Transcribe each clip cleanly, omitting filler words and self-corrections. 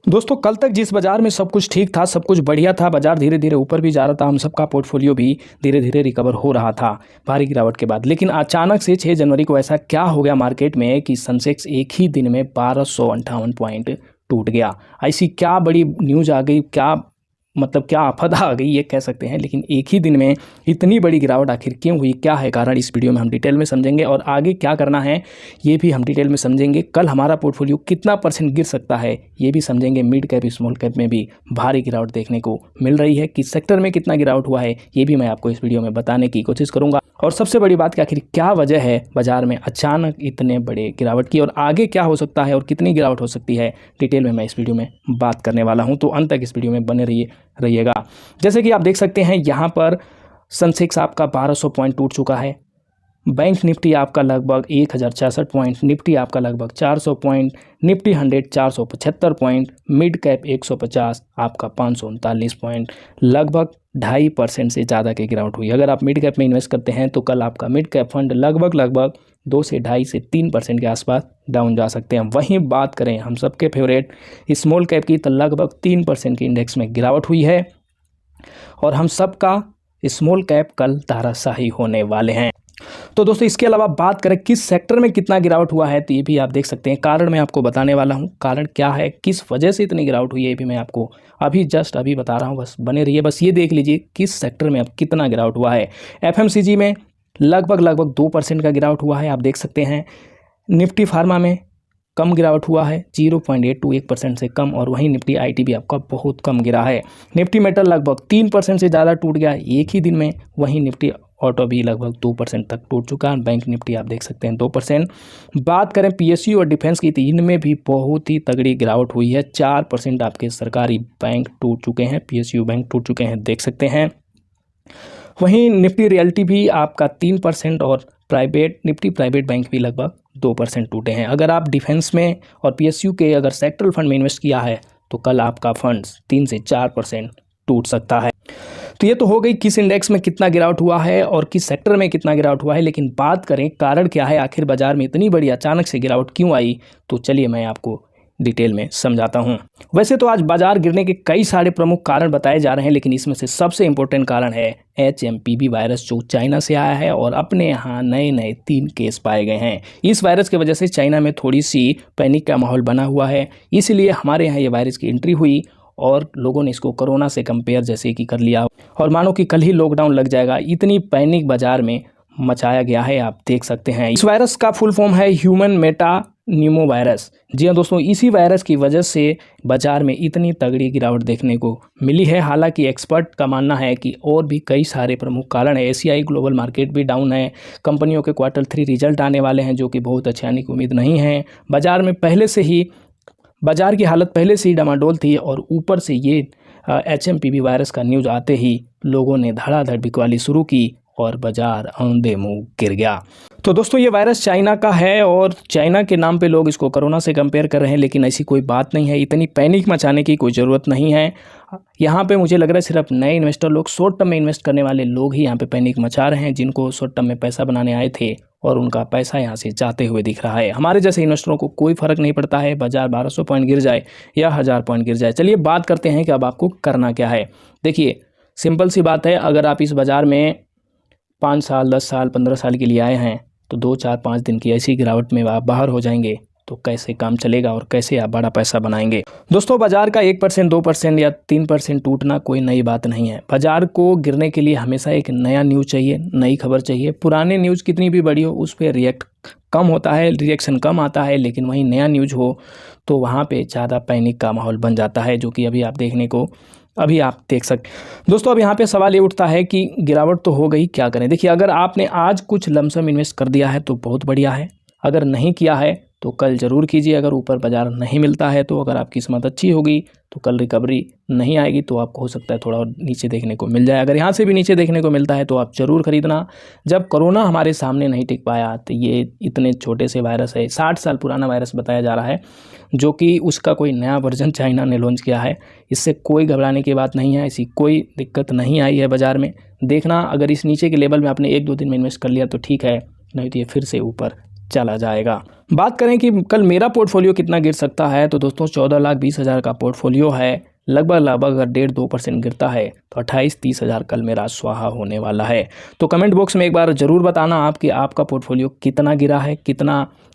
दोस्तों कल तक जिस बाजार में सब कुछ ठीक था, सब कुछ बढ़िया था, बाजार धीरे धीरे ऊपर भी जा रहा था, हम सबका पोर्टफोलियो भी धीरे धीरे रिकवर हो रहा था भारी गिरावट के बाद। लेकिन अचानक से 6 जनवरी को ऐसा क्या हो गया मार्केट में कि सेंसेक्स एक ही दिन में 1258 पॉइंट टूट गया। ऐसी क्या बड़ी न्यूज़ आ गई, क्या आफत आ गई ये कह सकते हैं। लेकिन एक ही दिन में इतनी बड़ी गिरावट आखिर क्यों हुई, क्या है कारण, इस वीडियो में हम डिटेल में समझेंगे और आगे क्या करना है ये भी हम डिटेल में समझेंगे। कल हमारा पोर्टफोलियो कितना % गिर सकता है ये भी समझेंगे। मिड कैप स्मॉल कैप में भी भारी गिरावट देखने को मिल रही है, किस सेक्टर में कितना गिरावट हुआ है ये भी मैं आपको इस वीडियो में बताने की कोशिश करूँगा। और सबसे बड़ी बात कि आखिर क्या वजह है बाजार में अचानक इतने बड़े गिरावट की और आगे क्या हो सकता है और कितनी गिरावट हो सकती है, डिटेल में मैं इस वीडियो में बात करने वाला हूं। तो अंत तक इस वीडियो में बने रहिएगा। जैसे कि आप देख सकते हैं यहाँ पर सेंसेक्स आपका 1200 पॉइंट टूट चुका है, बैंक निफ्टी आपका लगभग 1066 पॉइंट, निफ्टी आपका लगभग 400 point, Nifty 100 475 point, mid cap 150 आपका 539 पॉइंट, लगभग 2.5% से ज़्यादा की गिरावट हुई। अगर आप मिड कैप में इन्वेस्ट करते हैं तो कल आपका मिड कैप फंड लगभग 2 से 2.5 से 3% के आसपास डाउन जा सकते हैं। वहीं बात करें हम सबके फेवरेट स्मॉल कैप की तो लगभग 3% की इंडेक्स में गिरावट हुई है और हम सबका स्मॉल कैप कल ताराशाही होने वाले हैं। तो दोस्तों इसके अलावा बात करें किस सेक्टर में कितना गिरावट हुआ है तो ये भी आप देख सकते हैं। कारण मैं आपको बताने वाला हूँ, कारण क्या है, किस वजह से इतनी गिरावट हुई है ये भी मैं आपको अभी बता रहा हूँ। बस बने रहिए, बस ये देख लीजिए किस सेक्टर में अब कितना गिरावट हुआ है। एफएमसीजी में लगभग 2% का गिरावट हुआ है, आप देख सकते हैं। निफ्टी फार्मा में कम गिरावट हुआ है, 0.821% से कम, और वहीं निफ्टी आईटी भी आपका बहुत कम गिरा है। निफ्टी मेटल लगभग 3% से ज़्यादा टूट गया एक ही दिन में, वहीं निफ्टी ऑटो भी लगभग 2% तक टूट चुका है। बैंक निफ्टी आप देख सकते हैं 2%। बात करें पीएसयू और डिफेंस की तो इनमें भी बहुत ही तगड़ी गिरावट हुई है, 4% आपके सरकारी बैंक टूट चुके हैं, पीएसयू बैंक टूट चुके हैं, देख सकते हैं। वहीं निफ्टी रियल्टी भी आपका 3% और निफ्टी प्राइवेट बैंक भी लगभग 2% टूटे हैं। अगर आप डिफेंस में और पीएसयू के अगर सेक्टरल फंड में इन्वेस्ट किया है तो कल आपका फंड्स 3 से 4% टूट सकता है। तो ये तो हो गई किस इंडेक्स में कितना गिरावट हुआ है और किस सेक्टर में कितना गिरावट हुआ है। लेकिन बात करें कारण क्या है, आखिर बाजार में इतनी बड़ी अचानक से गिरावट क्यों आई, तो चलिए मैं आपको डिटेल में समझाता हूं। वैसे तो आज बाजार गिरने के कई सारे प्रमुख कारण बताए जा रहे हैं, लेकिन इसमें से सबसे इंपॉर्टेंट कारण है HMPV वायरस जो चाइना से आया है और अपने यहाँ नए 3 केस पाए गए हैं। इस वायरस की वजह से चाइना में थोड़ी सी पैनिक का माहौल बना हुआ है, इसलिए हमारे यहाँ ये वायरस की एंट्री हुई और लोगों ने इसको कोरोना से कंपेयर जैसे कि कर लिया और मानो कि कल ही लॉकडाउन लग जाएगा, इतनी पैनिक बाजार में मचाया गया है, आप देख सकते हैं। इस वायरस का फुल फॉर्म है ह्यूमन मेटानिमो वायरस। जी हाँ दोस्तों, इसी वायरस की वजह से बाजार में इतनी तगड़ी गिरावट देखने को मिली है। हालांकि एक्सपर्ट का मानना है कि और भी कई सारे प्रमुख कारण है। एशियाई ग्लोबल मार्केट भी डाउन है, कंपनियों के Q3 रिजल्ट आने वाले हैं जो कि बहुत अच्छे आने की उम्मीद नहीं है। बाजार की हालत पहले से ही डामाडोल थी और ऊपर से ये HMPV वायरस का न्यूज़ आते ही लोगों ने धड़ाधड़ बिकवाली शुरू की और बाजार औंधे मुंह गिर गया। तो दोस्तों ये वायरस चाइना का है और चाइना के नाम पे लोग इसको कोरोना से कंपेयर कर रहे हैं, लेकिन ऐसी कोई बात नहीं है, इतनी पैनिक मचाने की कोई ज़रूरत नहीं है। यहाँ पे मुझे लग रहा है सिर्फ नए इन्वेस्टर लोग, शॉर्ट टर्म में इन्वेस्ट करने वाले लोग ही यहाँ पे पैनिक मचा रहे हैं, जिनको शॉर्ट टर्म में पैसा बनाने आए थे और उनका पैसा यहाँ से जाते हुए दिख रहा है। हमारे जैसे इन्वेस्टरों को कोई फ़र्क नहीं पड़ता है, बाजार 1200 पॉइंट गिर जाए या 1000 पॉइंट गिर जाए। चलिए बात करते हैं कि अब आपको करना क्या है। देखिए सिंपल सी बात है, अगर आप इस बाज़ार में 5 साल 10 साल 15 साल के लिए आए हैं तो 2 4 5 दिन की ऐसी गिरावट में आप बाहर हो जाएंगे तो कैसे काम चलेगा और कैसे आप बड़ा पैसा बनाएंगे। दोस्तों बाजार का 1% 2% या 3% टूटना कोई नई बात नहीं है। बाजार को गिरने के लिए हमेशा एक नया न्यूज़ चाहिए, नई खबर चाहिए। पुराने न्यूज़ कितनी भी बड़ी हो उस पर रिएक्शन कम आता है, लेकिन वहीं नया न्यूज़ हो तो वहाँ पे ज़्यादा पैनिक का माहौल बन जाता है, जो कि अभी आप देख सकते। दोस्तों अब यहाँ पे सवाल ये उठता है कि गिरावट तो हो गई, क्या करें। देखिए अगर आपने आज कुछ लमसम इन्वेस्ट कर दिया है तो बहुत बढ़िया है, अगर नहीं किया है तो कल ज़रूर कीजिए। अगर ऊपर बाजार नहीं मिलता है तो अगर आपकी किस्मत अच्छी होगी तो कल रिकवरी नहीं आएगी तो आपको हो सकता है थोड़ा और नीचे देखने को मिल जाए। अगर यहाँ से भी नीचे देखने को मिलता है तो आप ज़रूर खरीदना। जब कोरोना हमारे सामने नहीं टिक पाया तो ये इतने छोटे से वायरस है, 60 साल पुराना वायरस बताया जा रहा है, जो कि उसका कोई नया वर्जन चाइना ने लॉन्च किया है। इससे कोई घबराने की बात नहीं है, ऐसी कोई दिक्कत नहीं आई है बाज़ार में। देखना अगर इस नीचे के लेवल में आपने 1-2 दिन में इन्वेस्ट कर लिया तो ठीक है, नहीं तो ये फिर से ऊपर चला जाएगा। बात करें कि कल मेरा पोर्टफोलियो कितना गिर सकता है, तो दोस्तों 14,20,000 का पोर्टफोलियो है। लगभग अगर 1.5-2% गिरता है तो 28-30,000 कल मेरा स्वाहा होने वाला है। तो कमेंट बॉक्स में एक बार ज़रूर बताना आप कि आपका पोर्टफोलियो कितना गिरा है,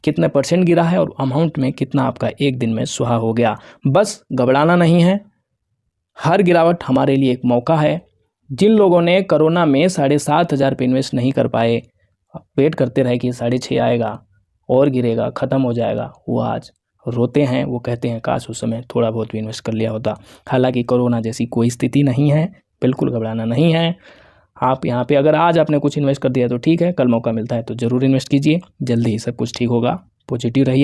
कितने परसेंट गिरा है और अमाउंट में कितना आपका एक दिन में स्वाहा हो गया। बस घबराना नहीं है, हर गिरावट हमारे लिए एक मौका है। जिन लोगों ने कोरोना में 7,500 पे इन्वेस्ट नहीं कर पाए, वेट करते रहे कि 6.5 आएगा और गिरेगा, ख़त्म हो जाएगा, वो आज रोते हैं। वो कहते हैं काश उस समय थोड़ा बहुत भी इन्वेस्ट कर लिया होता। हालांकि कोरोना जैसी कोई स्थिति नहीं है, बिल्कुल घबराना नहीं है। आप यहाँ पे अगर आज आपने कुछ इन्वेस्ट कर दिया तो ठीक है, कल मौका मिलता है तो ज़रूर इन्वेस्ट कीजिए, जल्दी ही सब कुछ ठीक होगा। पॉजिटिव रहिए।